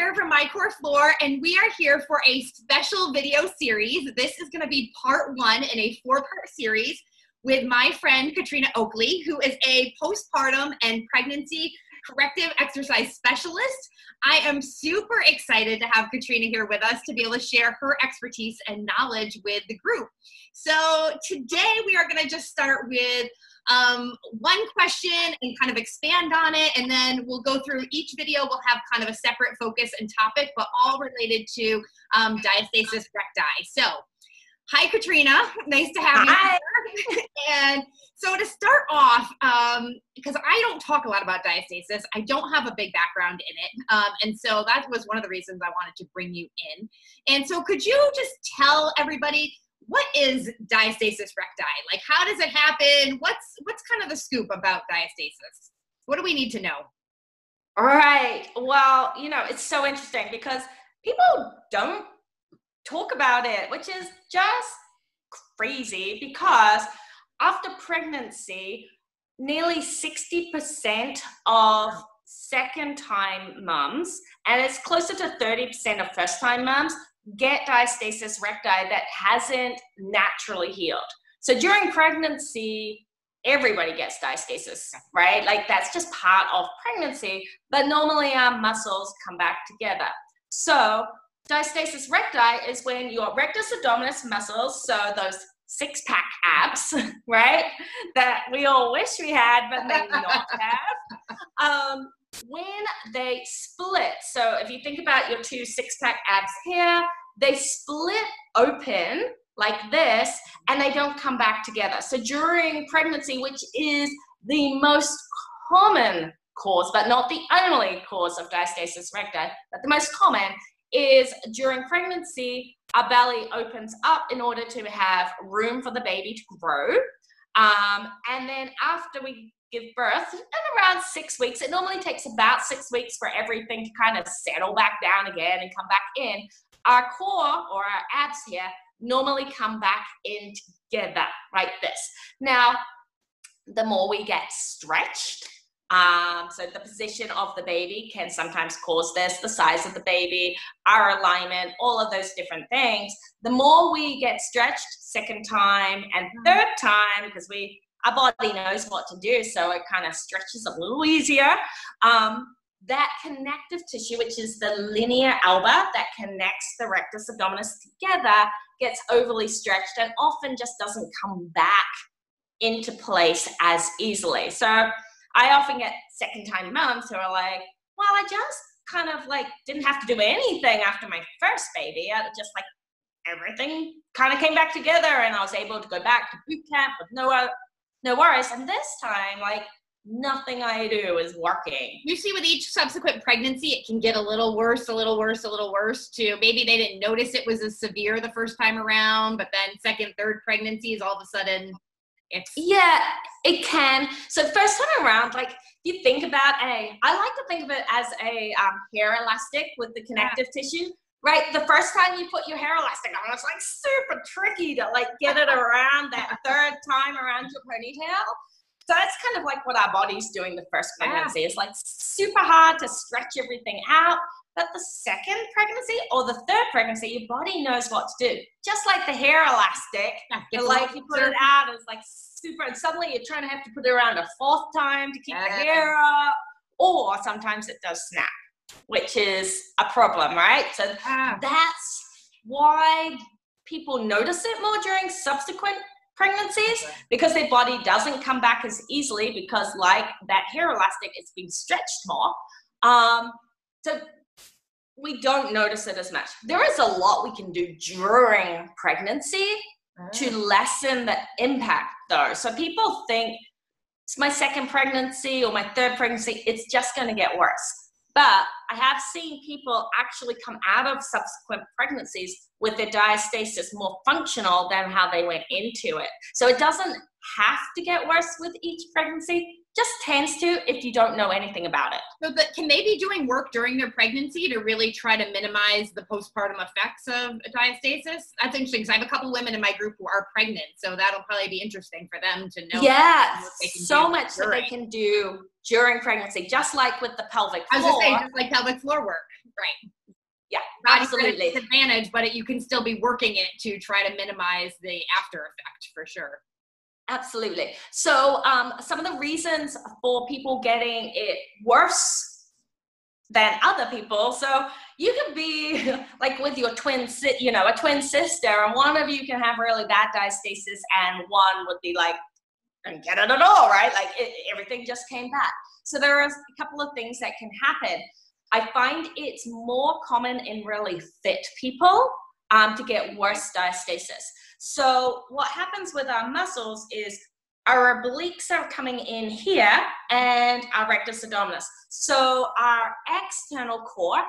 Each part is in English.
here from My Core Floor, and we are here for a special video series. This is going to be part 1 in a 4-part series with my friend Katrina Oakley, who is a postpartum and pregnancy corrective exercise specialist. I am super excited to have Katrina here with us to be able to share her expertise and knowledge with the group. So today we are going to just start with one question and kind of expand on it, and then we'll go through each video. We'll have kind of a separate focus and topic, but all related to diastasis recti. So hi Katrina, nice to have you here. And so to start off, because I don't talk a lot about diastasis, I don't have a big background in it, and so that was one of the reasons I wanted to bring you in. And so could you just tell everybody, what is diastasis recti? Like, how does it happen? What's kind of the scoop about diastasis? What do we need to know? All right. Well, you know, it's so interesting because people don't talk about it, which is just crazy, because after pregnancy, nearly 60% of second-time mums, and it's closer to 30% of first-time mums, get diastasis recti that hasn't naturally healed. So during pregnancy, everybody gets diastasis, right? Like, that's just part of pregnancy, but normally our muscles come back together. So diastasis recti is when your rectus abdominis muscles, so those six-pack abs, right, that we all wish we had but may not have, when they split. So if you think about your 2 six-pack abs here, they split open like this and they don't come back together. So during pregnancy, which is the most common cause, but not the only cause of diastasis recti, but the most common, is during pregnancy, our belly opens up in order to have room for the baby to grow. And then after we give birth, in around 6 weeks, it normally takes about 6 weeks for everything to kind of settle back down again and come back in. Our core, or our abs here, normally come back in together like this. Now, the more we get stretched, so the position of the baby can sometimes cause this, the size of the baby, our alignment, all of those different things. The more we get stretched second time and third time, because our body knows what to do, so it kind of stretches a little easier. That connective tissue, which is the linear alba that connects the rectus abdominis together, gets overly stretched and often just doesn't come back into place as easily. So I often get second-time moms who are like, well, I just kind of like didn't have to do anything after my first baby. I just like everything kind of came back together and I was able to go back to boot camp with no worries. And this time, like, nothing I do is working. Usually with each subsequent pregnancy, it can get a little worse, a little worse, a little worse too. Maybe they didn't notice it was as severe the first time around, but then second, third pregnancies, all of a sudden it's... Yeah, it can. So first time around, like, you think about I like to think of it as a hair elastic with the connective tissue, right? The first time you put your hair elastic on, it's like super tricky to like get it around that third time around your ponytail. So that's kind of like what our body's doing the first pregnancy. It's like super hard to stretch everything out. But the second pregnancy or the third pregnancy, your body knows what to do. Just like the hair elastic, like you put it out, it's like super, and suddenly you're trying to have to put it around a 4th time to keep the hair up. Or sometimes it does snap, which is a problem, right? So that's why people notice it more during subsequent pregnancies, because their body doesn't come back as easily, because like that hair elastic, it's been stretched more. So we don't notice it as much. There is a lot we can do during pregnancy to lessen the impact though. So people think it's my second pregnancy or my third pregnancy, it's just going to get worse. But I have seen people actually come out of subsequent pregnancies with their diastasis more functional than how they went into it. So it doesn't have to get worse with each pregnancy, just tends to if you don't know anything about it. So can they be doing work during their pregnancy to really try to minimize the postpartum effects of diastasis? That's interesting because I have a couple women in my group who are pregnant, so that'll probably be interesting for them to know. Yeah, so much that they can do during pregnancy, just like with the pelvic floor. I was going to say, just like pelvic floor work, right? Yeah, absolutely. Disadvantage, but you can still be working it to try to minimize the after effect for sure. Absolutely. So some of the reasons for people getting it worse than other people. So you could be like with your twin, a twin sister, and one of you can have really bad diastasis and one would be like, and get it at all, right? Like everything just came back. So there are a couple of things that can happen. I find it's more common in really fit people to get worse diastasis. So what happens with our muscles is our obliques are coming in here and our rectus abdominis. So our external core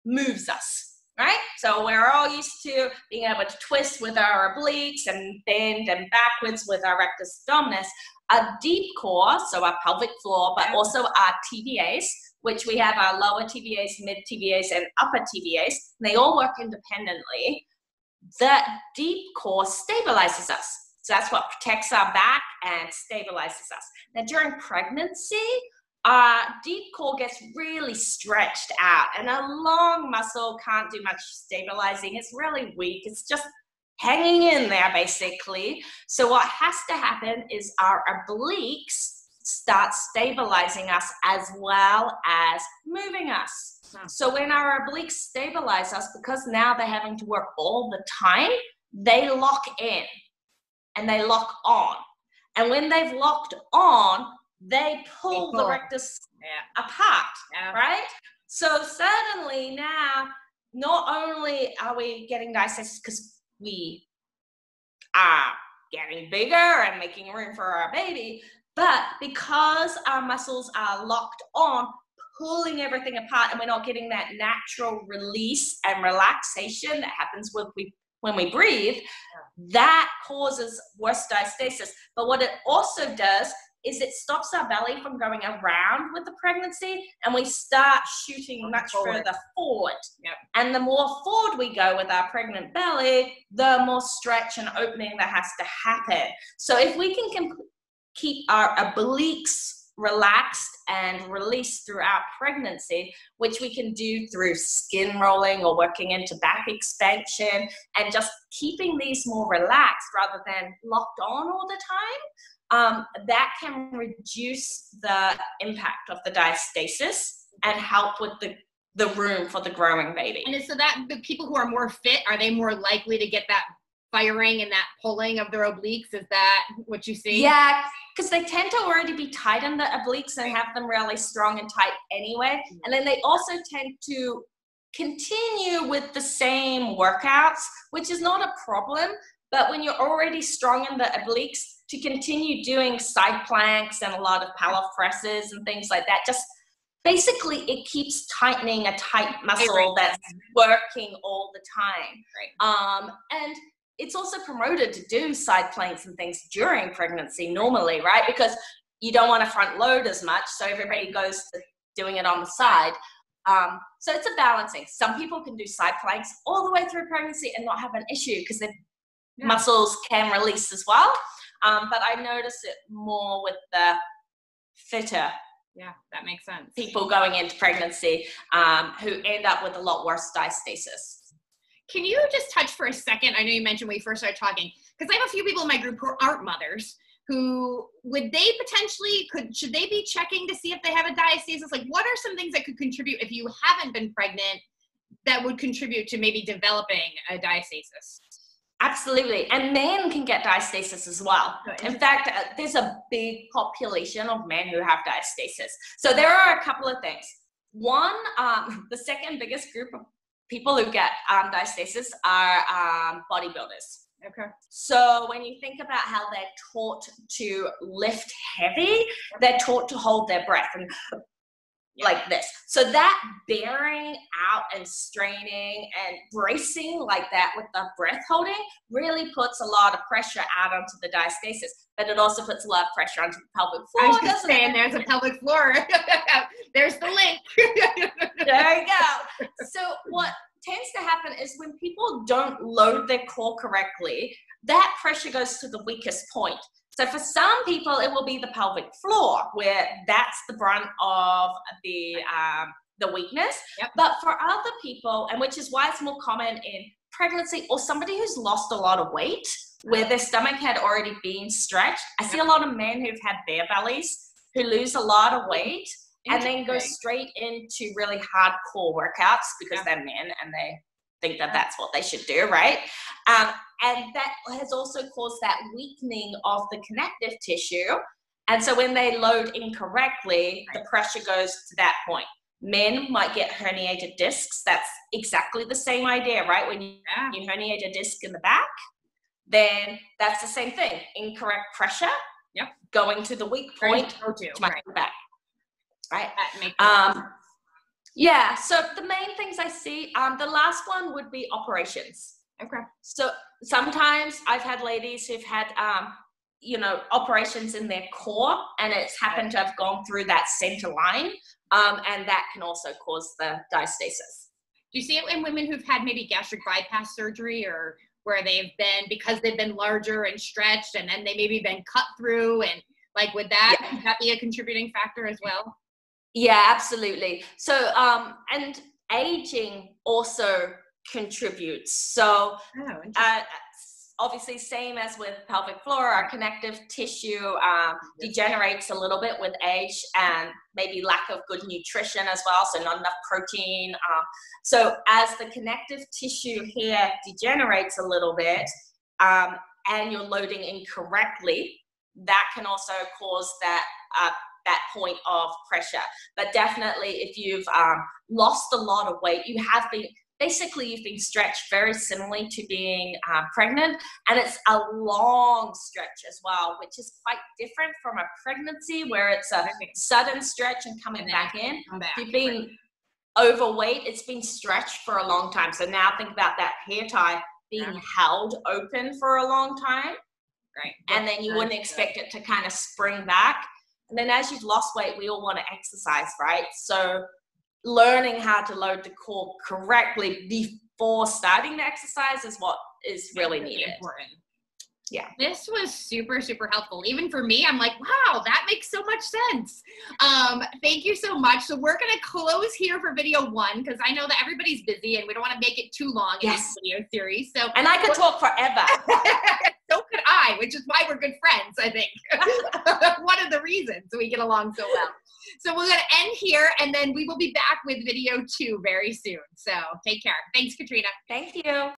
moves us, right? So we're all used to being able to twist with our obliques and bend and backwards with our rectus abdominis. A deep core, so our pelvic floor, but also our TBAs, which we have our lower TBAs, mid TBAs, and upper TBAs. And they all work independently. That deep core stabilizes us. So that's what protects our back and stabilizes us. Now during pregnancy, our deep core gets really stretched out and a long muscle can't do much stabilizing. It's really weak. It's just hanging in there basically. So what has to happen is our obliques start stabilizing us as well as moving us. So when our obliques stabilize us, because now they're having to work all the time, they lock in and they lock on. And when they've locked on, they pull the rectus apart, right? So suddenly now, not only are we getting diastasis because we are getting bigger and making room for our baby, but because our muscles are locked on, pulling everything apart, and we're not getting that natural release and relaxation that happens when we breathe, that causes worse diastasis. But what it also does is it stops our belly from going around with the pregnancy, and we start shooting much further forward. And the more forward we go with our pregnant belly, the more stretch and opening that has to happen. So if we can keep our obliques relaxed and released throughout pregnancy, which we can do through skin rolling or working into back expansion and just keeping these more relaxed rather than locked on all the time, that can reduce the impact of the diastasis and help with the room for the growing baby. And so that the people who are more fit, are they more likely to get that firing and that pulling of their obliques? Is that what you see? Yeah, because they tend to already be tight in the obliques and have them really strong and tight anyway. And then they also tend to continue with the same workouts, which is not a problem. But when you're already strong in the obliques, to continue doing side planks and a lot of power presses and things like that, just basically it keeps tightening a tight muscle that's working all the time. And it's also promoted to do side planks and things during pregnancy normally, right? Because you don't want to front load as much, so everybody goes to doing it on the side. So it's a balancing. Some people can do side planks all the way through pregnancy and not have an issue because the muscles can release as well. But I notice it more with the fitter. Yeah, that makes sense. People going into pregnancy who end up with a lot worse diastasis. Can you just touch for a second? I know you mentioned when we first started talking, because I have a few people in my group who aren't mothers, who would they potentially, should they be checking to see if they have a diastasis? Like, what are some things that could contribute if you haven't been pregnant that would contribute to maybe developing a diastasis? Absolutely. And men can get diastasis as well. In fact, there's a big population of men who have diastasis. So there are a couple of things. One, the second biggest group of people who get diastasis are bodybuilders. Okay. So when you think about how they're taught to lift heavy, they're taught to hold their breath. And like this. So that bearing out and straining and bracing like that with the breath holding really puts a lot of pressure out onto the diastasis, but it also puts a lot of pressure onto the pelvic floor. I was just saying, there's a pelvic floor. There's the link. There you go. So what tends to happen is when people don't load their core correctly, that pressure goes to the weakest point. So for some people, it will be the pelvic floor, where that's the brunt of the weakness. Yep. But for other people, and which is why it's more common in pregnancy or somebody who's lost a lot of weight, where their stomach had already been stretched. I see a lot of men who've had bare bellies who lose a lot of weight and then go straight into really hardcore workouts because they're men and they think that that's what they should do, right? And that has also caused that weakening of the connective tissue. And so when they load incorrectly, the pressure goes to that point. Men might get herniated discs. That's exactly the same idea, right? When you herniate a disc in the back, then that's the same thing. Incorrect pressure, going to the weak point to my back, right? That makes sense. Yeah, so the main things I see, the last one would be operations. Okay. So sometimes I've had ladies who've had, operations in their core, and it's happened to have gone through that center line, and that can also cause the diastasis. Do you see it in women who've had maybe gastric bypass surgery, or where they've been, because they've been larger and stretched, and then they maybe been cut through, and like would that be a contributing factor as well? Yeah, absolutely. So, and aging also contributes. So, obviously, same as with pelvic floor, our connective tissue degenerates a little bit with age, and maybe lack of good nutrition as well, so not enough protein. So as the connective tissue here degenerates a little bit, and you're loading incorrectly, that can also cause that point of pressure. But definitely, if you've lost a lot of weight, you've been stretched very similarly to being pregnant, and it's a long stretch as well, which is quite different from a pregnancy where it's a sudden stretch and coming back in. If you've been overweight, it's been stretched for a long time. So now think about that hair tie being held open for a long time, right? And then you wouldn't expect it to kind of spring back. And then as you've lost weight, we all want to exercise, right? So learning how to load the core correctly before starting the exercise is what is really needed. Important. Yeah. This was super, super helpful. Even for me, I'm like, wow, that makes so much sense. Thank you so much. So we're going to close here for video 1, because I know that everybody's busy and we don't want to make it too long in this video series. So, and I could talk forever. So could I, which is why we're good friends, I think. One of the reasons we get along so well. So we're going to end here, and then we will be back with video 2 very soon. So take care. Thanks, Katrina. Thank you.